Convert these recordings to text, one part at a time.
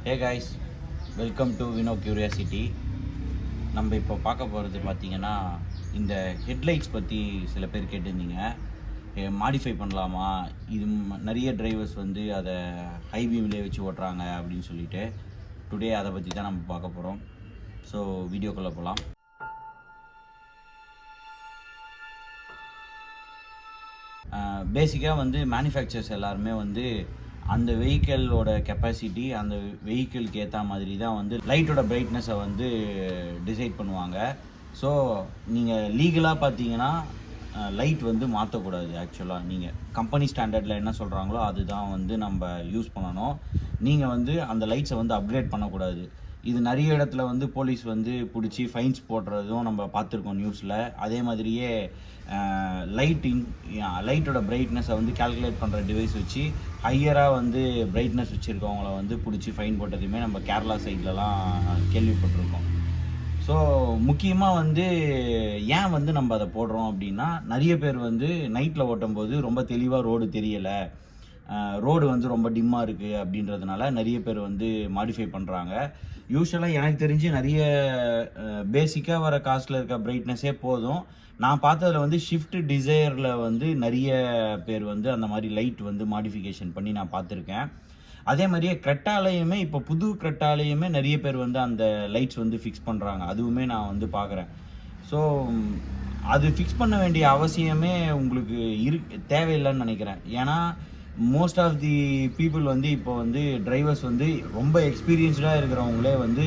Hey guys, welcome to Vino curiosity. நம்ம இப்போ பார்க்க போகிறது பார்த்திங்கன்னா, இந்த ஹெட்லைட்ஸ் பற்றி சில பேர் கேட்டிருந்தீங்க. மாடிஃபை பண்ணலாமா, இது நிறைய டிரைவர்ஸ் வந்து அதை ஹை பீம்லேயே வச்சு ஓட்டுறாங்க அப்படின்னு சொல்லிட்டு டுடே அதை பற்றி தான் நம்ம பார்க்க போகிறோம். ஸோ வீடியோக்குள்ளே போகலாம். பேசிக்காக வந்து மேனுஃபேக்சர்ஸ் எல்லாருமே வந்து அந்த வெஹிக்கிளோட கெப்பாசிட்டி, அந்த வெஹிக்கிளுக்கு ஏற்ற மாதிரி தான் வந்து லைட்டோட பிரைட்னஸை வந்து டிசைட் பண்ணுவாங்க. ஸோ நீங்கள் லீகலாக பார்த்தீங்கன்னா லைட் வந்து மாற்றக்கூடாது. ஆக்சுவலாக நீங்கள் கம்பெனி ஸ்டாண்டர்டில் என்ன சொல்கிறாங்களோ அதுதான் வந்து நம்ம யூஸ் பண்ணணும். நீங்கள் வந்து அந்த லைட்ஸை வந்து அப்கிரேட் பண்ணக்கூடாது. இது நிறைய இடத்துல வந்து போலீஸ் வந்து பிடிச்சி ஃபைன்ஸ் போடுறதும் நம்ம பார்த்துருக்கோம் நியூஸில். அதே மாதிரியே லைட்டோட பிரைட்னஸை வந்து கால்குலேட் பண்ணுற டிவைஸ் வச்சு ஹையராக வந்து பிரைட்னஸ் வச்சுருக்கவங்கள வந்து பிடிச்சி ஃபைன் போட்டதுமே நம்ம கேரளா சைட்லலாம் கேள்விப்பட்டிருக்கோம். ஸோ முக்கியமாக வந்து ஏன் வந்து நம்ம அதை போடுறோம் அப்படின்னா, நிறைய பேர் வந்து நைட்டில் ஓட்டும்போது ரொம்ப தெளிவாக ரோடு தெரியலை, ரோடு வந்து ரொம்ப டிம்மாக இருக்குது அப்படின்றதுனால நிறைய பேர் வந்து மாடிஃபை பண்ணுறாங்க. யூஸ்வலாக எனக்கு தெரிஞ்சு நிறைய பேசிக்காக வர காஸ்ட்டில் இருக்க பிரைட்னஸே போதும். நான் பார்த்ததில் வந்து ஷிஃப்ட் டிசைரில் வந்து நிறைய பேர் வந்து அந்த மாதிரி லைட் வந்து மாடிஃபிகேஷன் பண்ணி நான் பார்த்துருக்கேன். அதே மாதிரியே கிரெட்டாலையுமே, இப்போ புது கிரெட்டாலையுமே நிறைய பேர் வந்து அந்த லைட்ஸ் வந்து ஃபிக்ஸ் பண்ணுறாங்க. அதுவுமே நான் வந்து பார்க்குறேன். ஸோ அது ஃபிக்ஸ் பண்ண வேண்டிய அவசியமே உங்களுக்கு தேவையில்லைன்னு நினைக்கிறேன். ஏன்னா மோஸ்ட் ஆஃப் தி பீப்புள் வந்து இப்போ வந்து டிரைவர்ஸ் வந்து ரொம்ப எக்ஸ்பீரியன்ஸ்டாக இருக்கிறவங்களே வந்து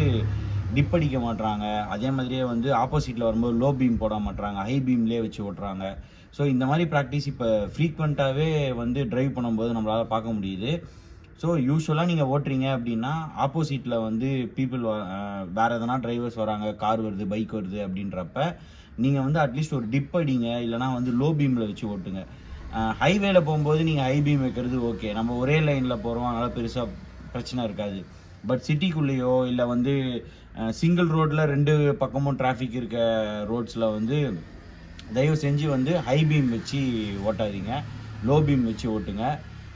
டிப் அடிக்க மாட்றாங்க. அதே மாதிரியே வந்து ஆப்போசிட்டில் வரும்போது லோ பீம் போட மாட்றாங்க, ஹை பீம்லேயே வச்சு ஓட்டுறாங்க. ஸோ இந்த மாதிரி ப்ராக்டிஸ் இப்போ ஃப்ரீக்வெண்ட்டாகவே வந்து ட்ரைவ் பண்ணும்போது நம்மளால் பார்க்க முடியுது. ஸோ யூஸ்வலாக நீங்கள் ஓட்டுறீங்க அப்படின்னா ஆப்போசிட்டில் வந்து பீப்புள் வேறு எதனா டிரைவர்ஸ் வராங்க, கார் வருது, பைக் வருது அப்படின்றப்ப நீங்கள் வந்து அட்லீஸ்ட் ஒரு டிப் அடிங்க, இல்லைனா வந்து லோ பீமில் வச்சு ஓட்டுங்க. ஹைவேல போகும்போது நீங்கள் ஹை பீம் வைக்கிறது ஓகே, நம்ம ஒரே லைனில் போகிறோம், அதனால் பெருசாக பிரச்சனை இருக்காது. பட் சிட்டிக்குள்ளேயோ இல்லை வந்து சிங்கிள் ரோட்டில் 2 பக்கமும் டிராஃபிக் இருக்க ரோட்ஸில் வந்து தயவு செஞ்சு வந்து ஹை பீம் வச்சு ஓட்டாதீங்க, லோ பீம் வச்சு ஓட்டுங்க.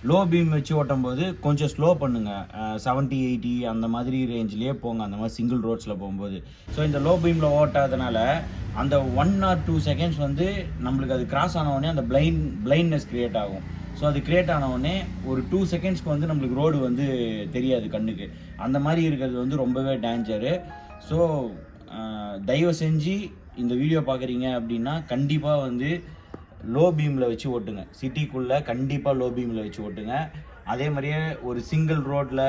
லோ பீம் வச்சு ஓட்டும்போது கொஞ்சம் ஸ்லோ பண்ணுங்கள், 70-80 அந்த மாதிரி ரேஞ்சிலே போங்க, அந்த மாதிரி சிங்கிள் ரோட்ஸில் போகும்போது. ஸோ இந்த லோ பீமில் ஓட்டாதனால அந்த 1 or 2 செகண்ட்ஸ் வந்து நம்மளுக்கு அது கிராஸ் ஆனவுடனே அந்த பிளைண்ட்னஸ் க்ரியேட் ஆகும். ஸோ அது க்ரியேட் ஆனவுடனே ஒரு 2 செகண்ட்ஸ்க்கு வந்து நம்மளுக்கு ரோடு வந்து தெரியாது கண்ணுக்கு. அந்த மாதிரி இருக்கிறது வந்து ரொம்பவே டேஞ்சரு. ஸோ தயவு செஞ்சு இந்த வீடியோ பார்க்குறீங்க அப்படின்னா கண்டிப்பாக வந்து லோ பீமில் வச்சு ஓட்டுங்க. சிட்டிக்குள்ளே கண்டிப்பாக லோ பீமில் வச்சு ஓட்டுங்க. அதே மாதிரியே ஒரு சிங்கிள் ரோட்டில்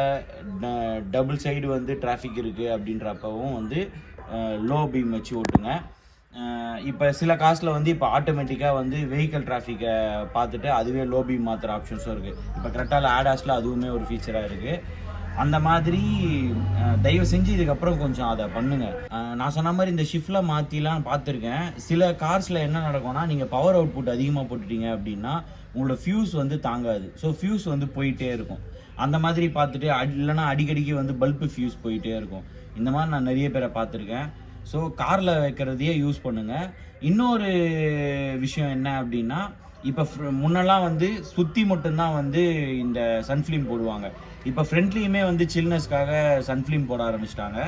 டபுள் சைடு வந்து டிராஃபிக் இருக்குது அப்படின்றப்பவும் வந்து லோ பீம் வச்சு ஓட்டுங்க. இப்போ சில காசில் வந்து இப்போ ஆட்டோமேட்டிக்காக வந்து வெஹிக்கல் டிராஃபிக்கை பார்த்துட்டு அதுவே லோ பீம் மாற்றுற ஆப்ஷன்ஸும் இருக்குது. இப்போ கரெக்டாக ஆடாஸில் அதுவுமே ஒரு ஃபீச்சராக இருக்குது. அந்த மாதிரி தயவு செஞ்சு இதுக்கப்புறம் கொஞ்சம் அதை பண்ணுங்கள். நான் சொன்ன மாதிரி இந்த ஷிஃப்டில் மாற்றிலாம் பார்த்துருக்கேன். சில கார்ஸில் என்ன நடக்கும்னா, நீங்கள் பவர் அவுட்புட் அதிகமாக போட்டுட்டீங்க அப்படின்னா உங்களோட ஃபியூஸ் வந்து தாங்காது. ஸோ ஃபியூஸ் வந்து போயிட்டே இருக்கும். அந்த மாதிரி பார்த்துட்டு இல்லைனா அடிக்கடிக்கு வந்து பல்பு ஃபியூஸ் போயிட்டே இருக்கும். இந்த மாதிரி நான் நிறைய பேரை பார்த்துருக்கேன். ஸோ காரில் வைக்கிறதையே யூஸ் பண்ணுங்கள். இன்னொரு விஷயம் என்ன அப்படின்னா, இப்போ முன்னெல்லாம் வந்து சுற்றி மட்டும்தான் வந்து இந்த சன்ஃபிலிம் போடுவாங்க. இப்போ ஃப்ரண்ட்லியுமே வந்து சில்னஸ்க்காக சன்ஃபிலிம் போட ஆரம்பிச்சிட்டாங்க.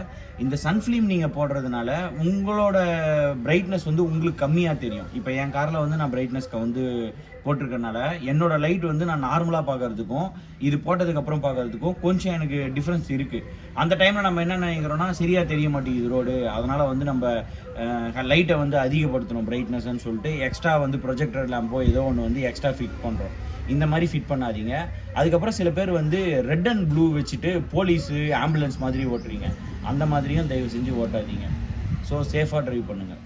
இந்த சன்ஃபிலிம் நீங்கள் போடுறதுனால உங்களோட பிரைட்னஸ் வந்து உங்களுக்கு கம்மியாக தெரியும். இப்போ என் காரில் வந்து நான் பிரைட்னஸ்க்கு வந்து போட்டிருக்கனால என்னோட லைட் வந்து நான் நார்மலாக பார்க்கறதுக்கும் இது போட்டதுக்கப்புறம் பார்க்கறதுக்கும் கொஞ்சம் எனக்கு டிஃப்ரென்ஸ் இருக்குது. அந்த டைமில் நம்ம என்ன நினைக்கிறோன்னா, சரியாக தெரிய மாட்டேங்குது ரோடு, அதனால் வந்து நம்ம லைட்டை வந்து அதிகப்படுத்தணும் பிரைட்னஸ்ன்னு சொல்லிட்டு எக்ஸ்ட்ரா வந்து ப்ரொஜெக்டர் லேம்போ ஏதோ ஒன்று வந்து எக்ஸ்ட்ரா ஃபிட் பண்ணுறோம். இந்த மாதிரி ஃபிட் பண்ணாதீங்க. அதுக்கப்புறம் சில பேர் வந்து ரெட் அண்ட் ப்ளூ வச்சுட்டு போலீஸு, ஆம்புலன்ஸ் மாதிரி ஓட்டுறீங்க. அந்த மாதிரியும் தயவு செஞ்சு ஓட்டாதீங்க. ஸோ சேஃபாக ட்ரைவ் பண்ணுங்கள்.